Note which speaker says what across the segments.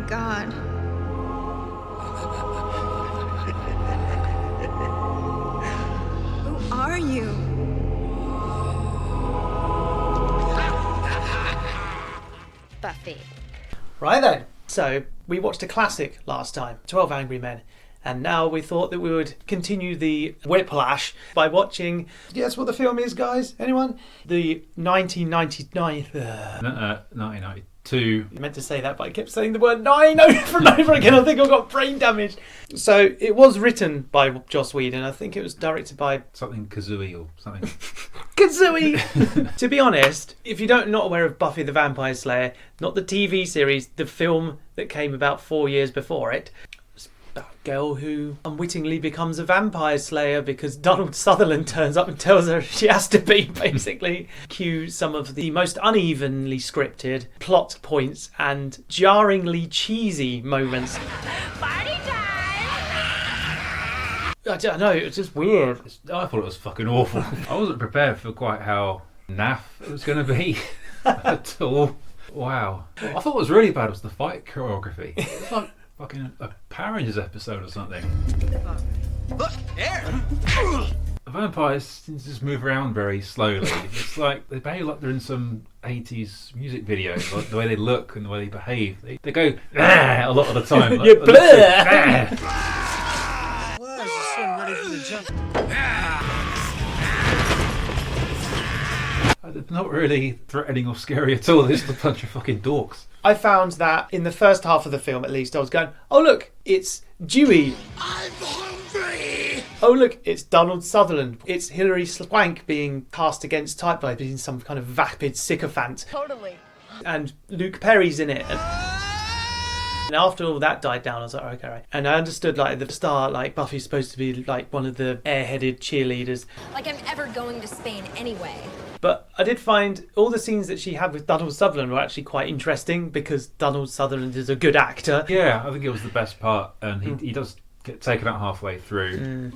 Speaker 1: God. Who are you?
Speaker 2: Buffy.
Speaker 3: Right then. So, we watched a classic last time, 12 Angry Men. And now we thought that we would continue the whiplash by watching... Guess what the film is, guys? Anyone? The 1999...
Speaker 4: 1992.
Speaker 3: You meant to say that, but I kept saying the word 9 over and over again. I think I've got brain damage. So, it was written by Joss Whedon. I think it was directed by...
Speaker 4: Something Kazooie or something.
Speaker 3: Kazooie! To be honest, if you're not aware of Buffy the Vampire Slayer, not the TV series, the film that came about 4 years before it, it's about a girl who unwittingly becomes a vampire slayer because Donald Sutherland turns up and tells her she has to be, basically. Cue some of the most unevenly scripted plot points and jarringly cheesy moments.
Speaker 2: Party time!
Speaker 3: I don't know, it's just weird.
Speaker 4: I thought it was fucking awful. I wasn't prepared for quite how naff it was going to be at all. Wow. What I thought was really bad was the fight choreography. It's like fucking a Power Rangers episode or something.
Speaker 5: Look, there!
Speaker 4: The vampires just move around very slowly. It's like they behave like they're in some 80s music video. Like the way they look and the way they behave. They go a lot of the time. Like,
Speaker 3: You're blur!
Speaker 5: Well, is your son ready for the jump?
Speaker 4: It's not really threatening or scary at all. They're just a bunch of fucking dorks.
Speaker 3: I found that in the first half of the film, at least, I was going, oh look, it's Dewey.
Speaker 5: I'm hungry!
Speaker 3: Oh look, it's Donald Sutherland. It's Hilary Swank being cast against type by being some kind of vapid sycophant.
Speaker 2: Totally.
Speaker 3: And Luke Perry's in it. And after all that died down, I was like, okay, right. And I understood, like, at the start, like, Buffy's supposed to be, like, one of the airheaded cheerleaders.
Speaker 2: Like I'm ever going to Spain anyway.
Speaker 3: But I did find all the scenes that she had with Donald Sutherland were actually quite interesting because Donald Sutherland is a good actor.
Speaker 4: Yeah, I think it was the best part. And he does get taken out halfway through.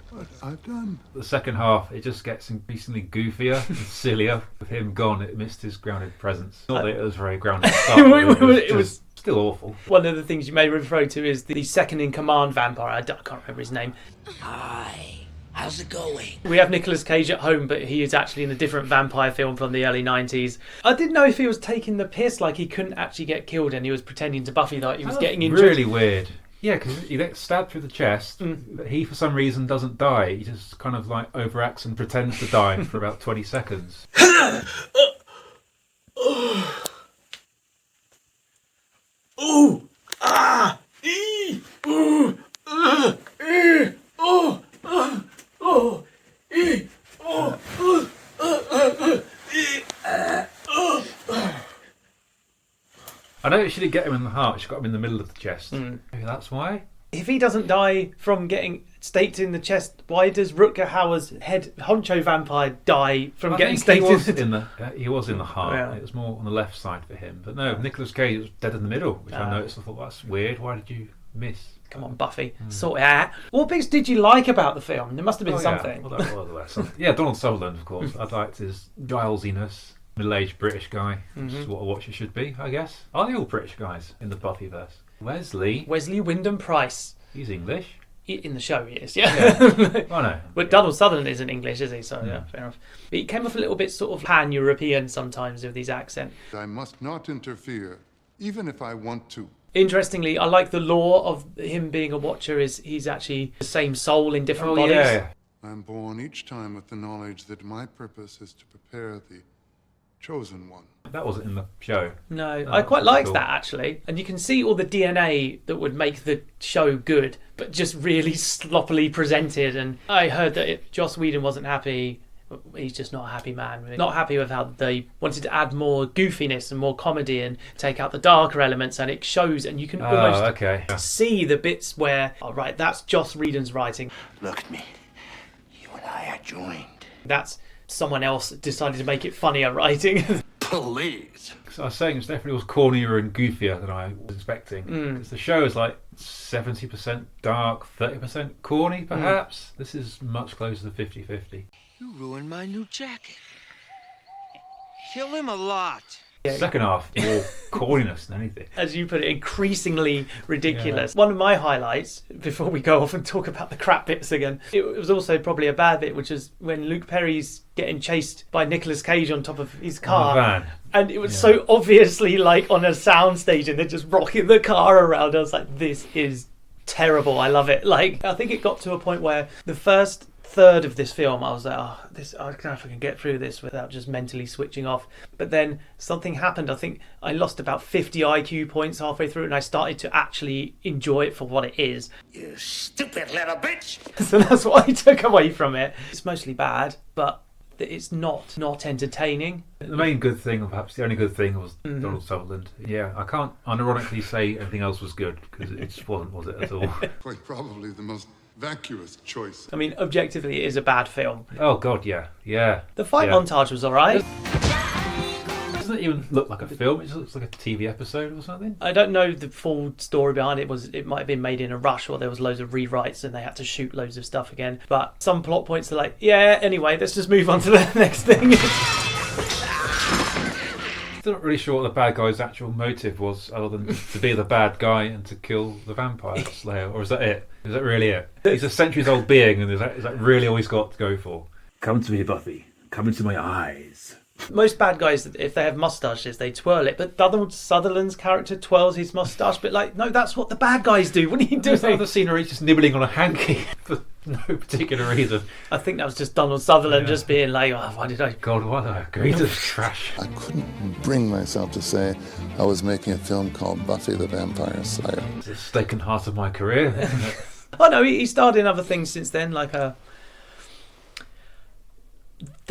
Speaker 6: What I've done.
Speaker 4: The second half, it just gets increasingly goofier and sillier. With him gone, it missed his grounded presence. Not that it was very grounded. It was still awful.
Speaker 3: One of the things you may refer to is the second in command vampire. I can't remember his name.
Speaker 5: Hi. How's it going?
Speaker 3: We have Nicolas Cage at home, but he is actually in a different vampire film from the early 90s. I didn't know if he was taking the piss, like he couldn't actually get killed and he was pretending to Buffy that he was getting injured.
Speaker 4: Really weird. Yeah, because he gets stabbed through the chest, but he, for some reason, doesn't die. He just kind of like overacts and pretends to die for about 20 seconds.
Speaker 3: Ooh! Ah! Ee! Ooh! Ee! Oh! Oh! Ee! Oh!
Speaker 4: I know she didn't get him in the heart, she got him in the middle of the chest. Maybe that's why.
Speaker 3: If he doesn't die from getting staked in the chest, why does Rutger Hauer's head honcho vampire die from getting staked in the...
Speaker 4: He was in the heart.
Speaker 3: Yeah.
Speaker 4: It was more on the left side for him. But no, Nicolas Cage was dead in the middle, which I noticed. I thought, that's weird. Why did you miss?
Speaker 3: Come on, Buffy. Sort it out. What bits did you like about the film? There must have been something.
Speaker 4: Yeah. Well, that was something. Yeah, Donald Sutherland, of course. I liked his Gilesiness. Middle-aged British guy. Which is what a watcher should be, I guess. Are they all British guys in the Buffyverse? Wesley
Speaker 3: Wyndham-Pryce.
Speaker 4: He's English.
Speaker 3: In the show, he is, yeah.
Speaker 4: Oh, no.
Speaker 3: But Donald Sutherland isn't English, is he? So, yeah, fair enough. But he came off a little bit sort of pan-European sometimes with his accent.
Speaker 6: I must not interfere, even if I want to.
Speaker 3: Interestingly, I like the lore of him being a watcher is he's actually the same soul in different bodies.
Speaker 4: Yeah.
Speaker 6: I'm born each time with the knowledge that my purpose is to prepare the chosen one.
Speaker 4: That wasn't in the show.
Speaker 3: No,
Speaker 4: Oh,
Speaker 3: I quite
Speaker 4: that's
Speaker 3: liked
Speaker 4: cool.
Speaker 3: that actually. And you can see all the DNA that would make the show good, but just really sloppily presented. And I heard that Joss Whedon wasn't happy. He's just not a happy man. Not happy with how they wanted to add more goofiness and more comedy and take out the darker elements, and it shows, and you can almost see the bits where, oh right, that's Joss Whedon's writing.
Speaker 5: Look at me. You and I are joined.
Speaker 3: That's someone else decided to make it funnier writing.
Speaker 5: Please.
Speaker 4: So I was saying it definitely was cornier and goofier than I was expecting. Because the show is like 70% dark, 30% corny, perhaps. This is much closer to 50-50.
Speaker 5: You ruined my new jacket. Kill him a lot.
Speaker 4: Second half, more corniness than anything.
Speaker 3: As you put it, increasingly ridiculous. One of my highlights, before we go off and talk about the crap bits again, it was also probably a bad bit, which is when Luke Perry's getting chased by Nicolas Cage on top of his car.
Speaker 4: On the van.
Speaker 3: And it was so obviously like on a soundstage and they're just rocking the car around. I was like, this is terrible. I love it. Like, I think it got to a point where the first third of this film, I was like, I don't know if I can get through this without just mentally switching off. But then something happened. I think I lost about 50 IQ points halfway through and I started to actually enjoy it for what it is.
Speaker 5: You stupid little bitch!
Speaker 3: So that's what I took away from it. It's mostly bad, but it's not entertaining.
Speaker 4: The main good thing, or perhaps the only good thing, was Donald Sutherland. Yeah, I can't unironically say anything else was good, because it just wasn't, was it, at all?
Speaker 6: Quite probably the most vacuous choice.
Speaker 3: I mean, objectively, it is a bad film.
Speaker 4: Oh, God, yeah. Yeah.
Speaker 3: The fight montage was alright.
Speaker 4: Doesn't it even look like a film? It just looks like a TV episode or something.
Speaker 3: I don't know the full story behind it. It might have been made in a rush, or there was loads of rewrites and they had to shoot loads of stuff again. But some plot points are like, yeah, anyway, let's just move on to the next thing.
Speaker 4: Still not really sure what the bad guy's actual motive was, other than to be the bad guy and to kill the vampire slayer. Or is that it? Is that really it? He's a centuries-old being, and is that really all he's got to go for?
Speaker 1: Come to me, Buffy. Come into my eyes.
Speaker 3: Most bad guys, if they have moustaches, they twirl it. But Donald Sutherland's character twirls his moustache. But like, no, that's what the bad guys do. What are you
Speaker 4: There's
Speaker 3: doing?
Speaker 4: another scene where he's just nibbling on a hanky for no particular reason.
Speaker 3: I think that was just Donald Sutherland just being like, oh, why did I...
Speaker 4: God, what a great trash.
Speaker 6: I couldn't bring myself to say I was making a film called Buffy the Vampire Slayer.
Speaker 4: It's the stake and heart of my career. Isn't it?
Speaker 3: Oh no, he starred in other things since then, like The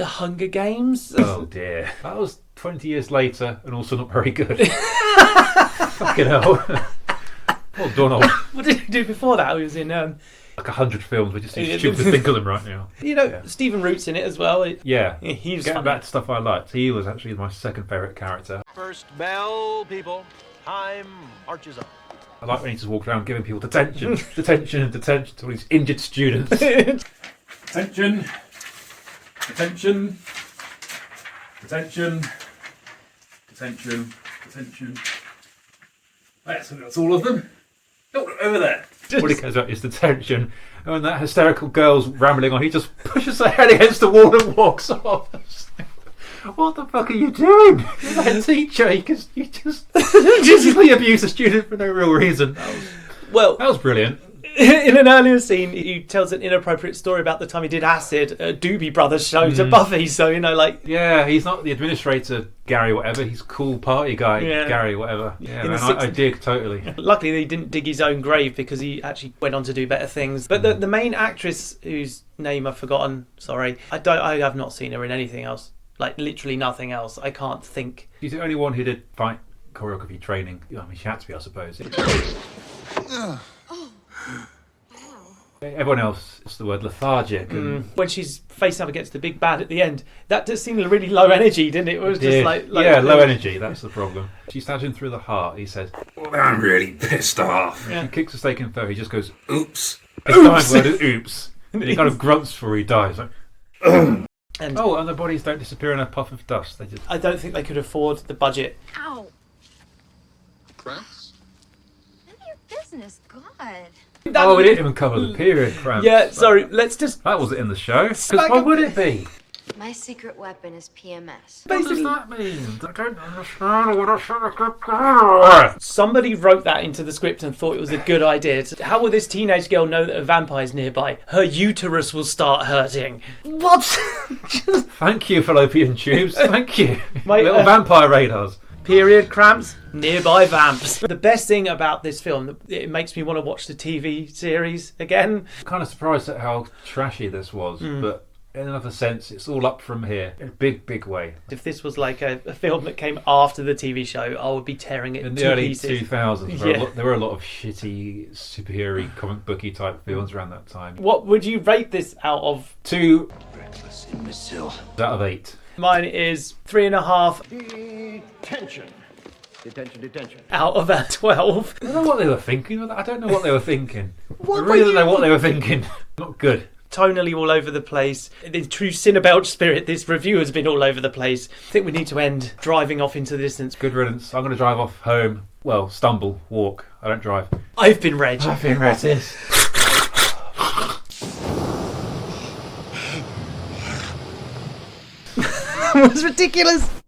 Speaker 3: Hunger Games.
Speaker 4: Oh dear. That was 20 years later and also not very good. Fucking hell. Well, Donald.
Speaker 3: What did he do before that? He was in...
Speaker 4: Like 100 films, we just too stupid to think of them right now.
Speaker 3: You know, Stephen Root's in it as well.
Speaker 4: Yeah.
Speaker 3: He's
Speaker 4: Getting
Speaker 3: funny.
Speaker 4: back to stuff I liked, he was actually my second favourite character.
Speaker 7: First bell, people. Time marches on.
Speaker 4: I like when he just walked around giving people detention, detention and detention to all these injured students. Detention. Detention. Detention. Detention. Detention. That's all of them. Oh, look over there. What he goes up is detention. And when that hysterical girl's rambling on, he just pushes her head against the wall and walks off. What the fuck are you doing? You're that teacher. You just physically abuse a student for no real reason. That was brilliant.
Speaker 3: In an earlier scene, he tells an inappropriate story about the time he did acid at Doobie Brothers show to Buffy. So, you know, like...
Speaker 4: Yeah, he's not the administrator, Gary, whatever. He's cool party guy,
Speaker 3: Yeah.
Speaker 4: Gary, whatever. Yeah,
Speaker 3: In the
Speaker 4: man, I dig totally.
Speaker 3: Luckily, he didn't dig his own grave because he actually went on to do better things. But the main actress, whose name I've forgotten, sorry, I have not seen her in anything else. Like, literally nothing else. I can't think.
Speaker 4: She's the only one who did fight choreography training. I mean, she had to be, I suppose. Everyone else, it's the word lethargic. And
Speaker 3: When she's facing up against the big bad at the end, that just seemed really low energy, didn't it? It was just like
Speaker 4: yeah, low energy. That's the problem. She stabs him through the heart. He says,
Speaker 1: I'm really pissed off.
Speaker 4: She kicks a stake in the throat. He just goes,
Speaker 1: Oops.
Speaker 4: his dying word is oops. And he kind of grunts before he dies. Like, and the bodies don't disappear in a puff of dust. They just...
Speaker 3: I don't think they could afford the budget.
Speaker 2: Ow.
Speaker 6: Cramps?
Speaker 2: None of your business. God.
Speaker 4: Oh, we didn't even cover the period cramps.
Speaker 3: Yeah, sorry, let's just...
Speaker 4: That wasn't in the show. Because why would it be?
Speaker 2: My secret weapon is PMS.
Speaker 4: What does that mean? I don't understand what I should have...
Speaker 3: Somebody wrote that into the script and thought it was a good idea. How will this teenage girl know that a vampire's nearby? Her uterus will start hurting. What?
Speaker 4: Thank you, fallopian tubes. Thank you.
Speaker 3: My,
Speaker 4: Little vampire radars.
Speaker 3: Period cramps, nearby vamps. The best thing about this film, it makes me want to watch the TV series again.
Speaker 4: I'm kind of surprised at how trashy this was, but in another sense, it's all up from here in a big, big way.
Speaker 3: If this was like a film that came after the TV show, I would be tearing it
Speaker 4: In
Speaker 3: to
Speaker 4: the early
Speaker 3: pieces.
Speaker 4: 2000s, there were a lot of shitty, superhero comic booky type films around that time.
Speaker 3: What would you rate this out of?
Speaker 4: 2
Speaker 5: Reckless imbecile.
Speaker 4: out of 8.
Speaker 3: Mine is 3.5
Speaker 7: Detention. Detention, detention.
Speaker 3: out of 12.
Speaker 4: I don't know what they were thinking. I don't know what they were thinking. I
Speaker 3: What
Speaker 4: really
Speaker 3: were
Speaker 4: don't know
Speaker 3: you-
Speaker 4: what they were thinking. Not good.
Speaker 3: tonally all over the place. In true CinéBelch spirit, this review has been all over the place. I think we need to end driving off into the distance.
Speaker 4: Good riddance. I'm going to drive off home. Well, stumble, walk. I don't drive.
Speaker 3: I've been Reg.
Speaker 4: I've been Reg.
Speaker 3: It was ridiculous.